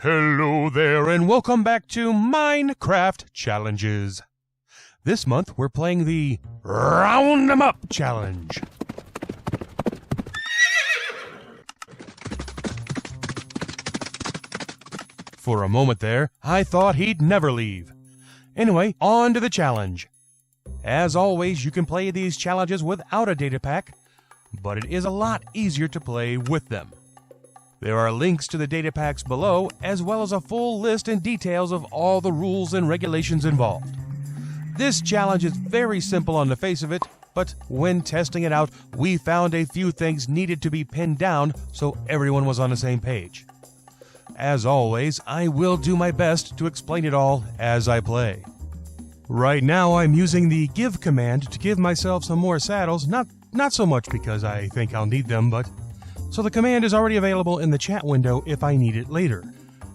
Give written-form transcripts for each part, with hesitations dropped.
Hello there, and welcome back to Minecraft Challenges. This month, we're playing the Round 'em Up Challenge. For a moment there, I thought he'd never leave. Anyway, on to the challenge. As always, you can play these challenges without a data pack, but it is a lot easier to play with them. There are links to the data packs below, as well as a full list and details of all the rules and regulations involved. This challenge is very simple on the face of it, but when testing it out, we found a few things needed to be pinned down so everyone was on the same page. As always, I will do my best to explain it all as I play. Right now, I'm using the give command to give myself some more saddles, not so much because I think I'll need them, but so the command is already available in the chat window if I need it later.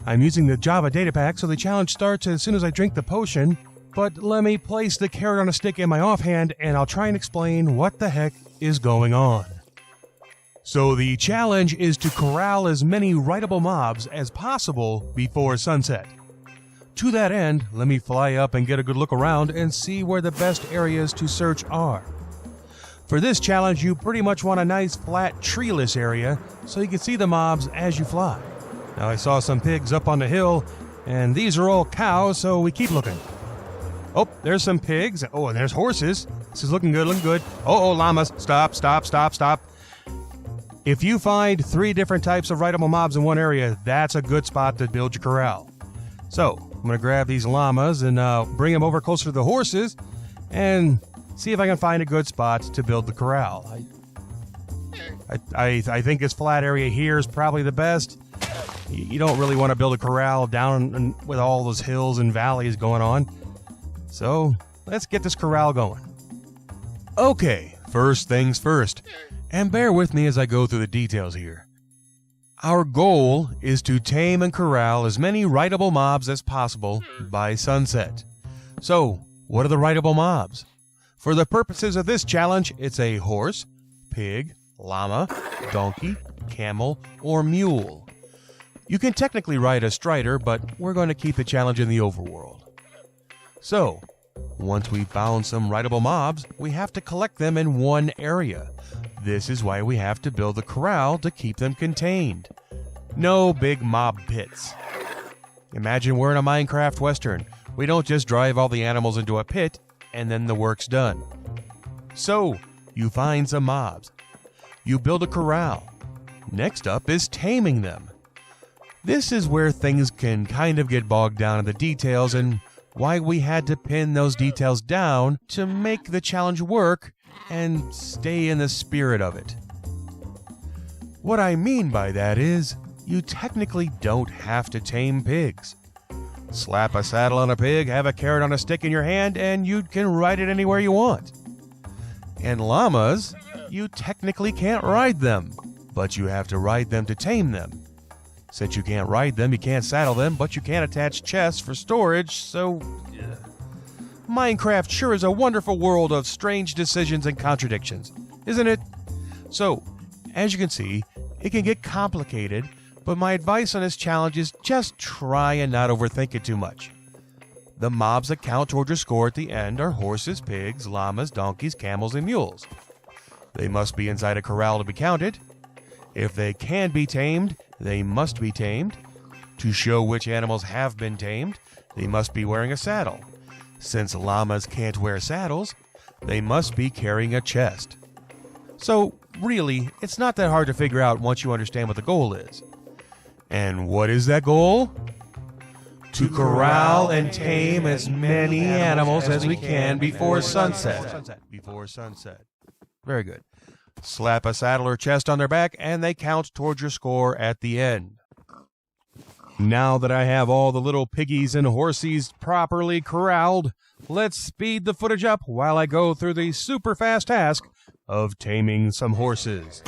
I'm using the Java data pack, so the challenge starts as soon as I drink the potion, but let me place the carrot on a stick in my offhand and I'll try and explain what the heck is going on. So the challenge is to corral as many rideable mobs as possible before sunset. To that end, let me fly up and get a good look around and see where the best areas to search are. For this challenge, you pretty much want a nice flat treeless area so you can see the mobs as you fly. Now I saw some pigs up on the hill, and these are all cows, so we keep looking. Oh, there's some pigs. Oh, and there's horses. This is looking good, looking good. Oh, llamas. Stop. If you find 3 different types of rideable mobs in one area, that's a good spot to build your corral. So, I'm going to grab these llamas and bring them over closer to the horses and see if I can find a good spot to build the corral. I think this flat area here is probably the best. You don't really want to build a corral down with all those hills and valleys going on. So, let's get this corral going. Okay, first things first. And bear with me as I go through the details here. Our goal is to tame and corral as many rideable mobs as possible by sunset. So, what are the rideable mobs? For the purposes of this challenge, it's a horse, pig, llama, donkey, camel, or mule. You can technically ride a strider, but we're going to keep the challenge in the overworld. So, once we've found some rideable mobs, we have to collect them in one area. This is why we have to build a corral to keep them contained. No big mob pits. Imagine we're in a Minecraft Western. We don't just drive all the animals into a pit and then the work's done. So, you find some mobs. You build a corral. Next up is taming them. This is where things can kind of get bogged down in the details and why we had to pin those details down to make the challenge work and stay in the spirit of it. What I mean by that is, you technically don't have to tame pigs. Slap a saddle on a pig, have a carrot on a stick in your hand, and you can ride it anywhere you want. And llamas, you technically can't ride them, but you have to ride them to tame them. Since you can't ride them, you can't saddle them, but you can attach chests for storage, so Minecraft sure is a wonderful world of strange decisions and contradictions, isn't it? So, as you can see, it can get complicated, but my advice on this challenge is just try and not overthink it too much. The mobs that count toward your score at the end are horses, pigs, llamas, donkeys, camels, and mules. They must be inside a corral to be counted. If they can be tamed, they must be tamed. To show which animals have been tamed, they must be wearing a saddle. Since llamas can't wear saddles, they must be carrying a chest. So, really, it's not that hard to figure out once you understand what the goal is. And what is that goal? To corral and tame as many animals as we can before sunset. Before sunset. Very good. Slap a saddle or chest on their back, and they count towards your score at the end. Now that I have all the little piggies and horsies properly corralled, let's speed the footage up while I go through the super fast task of taming some horses.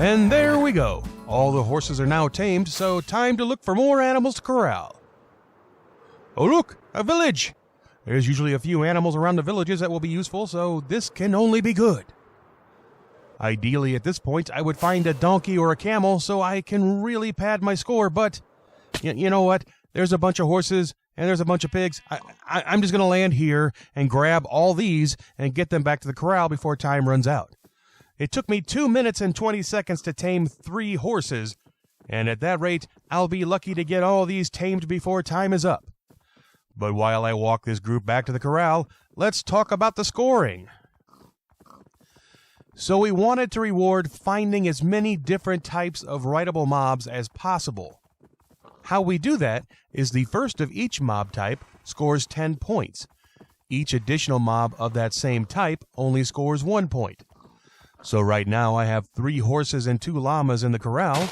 And there we go. All the horses are now tamed, so time to look for more animals to corral. Oh look, a village! There's usually a few animals around the villages that will be useful, so this can only be good. Ideally, at this point, I would find a donkey or a camel so I can really pad my score, but you know what? There's a bunch of horses and there's a bunch of pigs. I'm just going to land here and grab all these and get them back to the corral before time runs out. It took me 2 minutes and 20 seconds to tame 3 horses, and at that rate, I'll be lucky to get all these tamed before time is up. But while I walk this group back to the corral, let's talk about the scoring. So we wanted to reward finding as many different types of rideable mobs as possible. How we do that is the first of each mob type scores 10 points. Each additional mob of that same type only scores 1 point. So right now I have 3 horses and 2 llamas in the corral.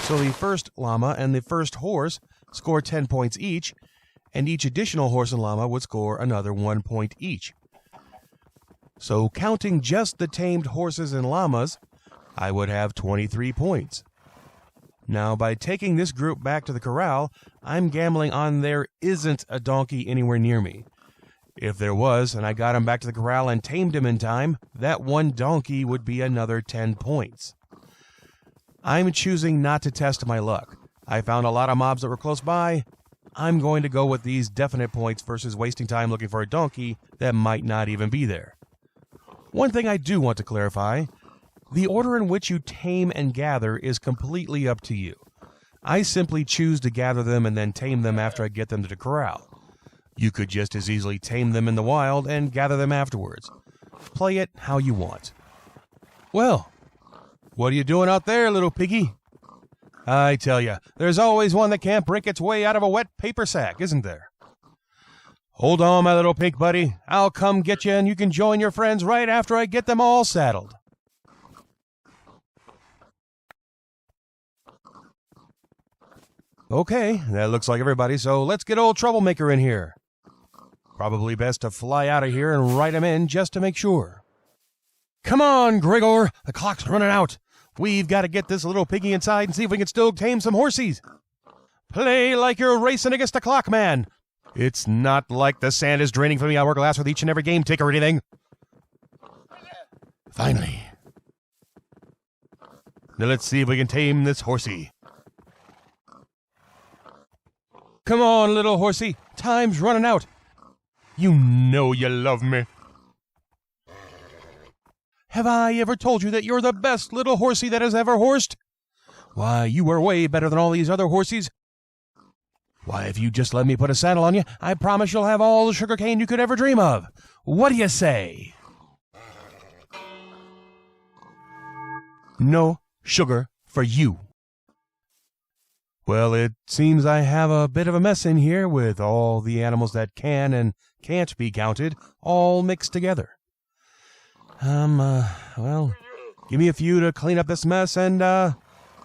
So the first llama and the first horse score 10 points each, and each additional horse and llama would score another 1 point each. So counting just the tamed horses and llamas, I would have 23 points. Now, by taking this group back to the corral, I'm gambling on there isn't a donkey anywhere near me. If there was, and I got him back to the corral and tamed him in time, that one donkey would be another 10 points. I'm choosing not to test my luck. I found a lot of mobs that were close by. I'm going to go with these definite points versus wasting time looking for a donkey that might not even be there. One thing I do want to clarify, the order in which you tame and gather is completely up to you. I simply choose to gather them and then tame them after I get them to the corral. You could just as easily tame them in the wild and gather them afterwards. Play it how you want. Well, what are you doing out there, little piggy? I tell ya, there's always one that can't break its way out of a wet paper sack, isn't there? Hold on, my little pink buddy. I'll come get you and you can join your friends right after I get them all saddled. Okay, that looks like everybody, so let's get old Troublemaker in here. Probably best to fly out of here and ride him in just to make sure. Come on, Gragore, the clock's running out. We've got to get this little piggy inside and see if we can still tame some horsies. Play like you're racing against the clock, man. It's not like the sand is draining from the hourglass with each and every game tick or anything. Finally. Now let's see if we can tame this horsey. Come on, little horsey. Time's running out. You know you love me. Have I ever told you that you're the best little horsey that has ever horsed? Why, you are way better than all these other horsies. Why, if you just let me put a saddle on you, I promise you'll have all the sugar cane you could ever dream of. What do you say? No sugar for you. Well, it seems I have a bit of a mess in here with all the animals that can and can't be counted all mixed together. Well, give me a few to clean up this mess and,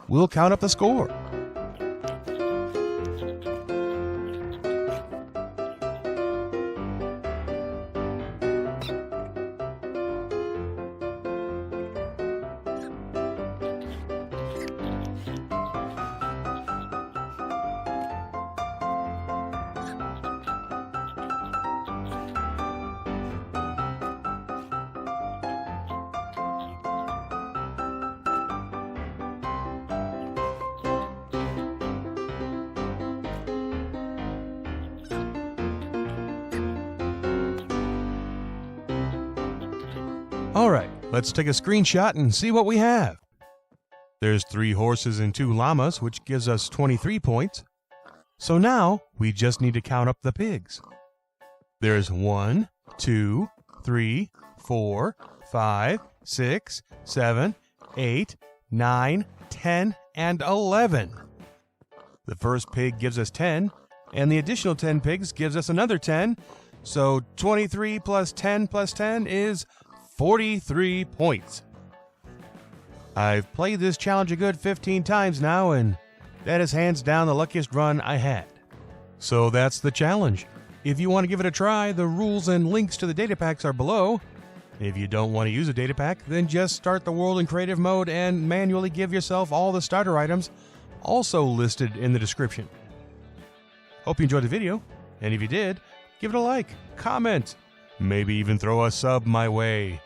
we'll count up the score. Alright, let's take a screenshot and see what we have. There's 3 horses and 2 llamas, which gives us 23 points. So now, we just need to count up the pigs. There's 1, 2, 3, 4, 5, 6, 7, 8, 9, 10, and 11. The first pig gives us 10, and the additional 10 pigs gives us another 10. So 23 plus 10 is 43 points. I've played this challenge a good 15 times now, and that is hands down the luckiest run I had. So that's the challenge. If you want to give it a try, the rules and links to the data packs are below. If you don't want to use a data pack, then just start the world in creative mode and manually give yourself all the starter items, also listed in the description. Hope you enjoyed the video, and if you did, give it a like, comment, maybe even throw a sub my way.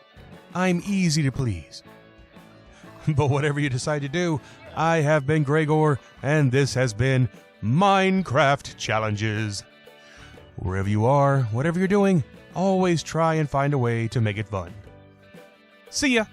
I'm easy to please. But whatever you decide to do, I have been Gragore, and this has been Minecraft Challenges. Wherever you are, whatever you're doing, always try and find a way to make it fun. See ya!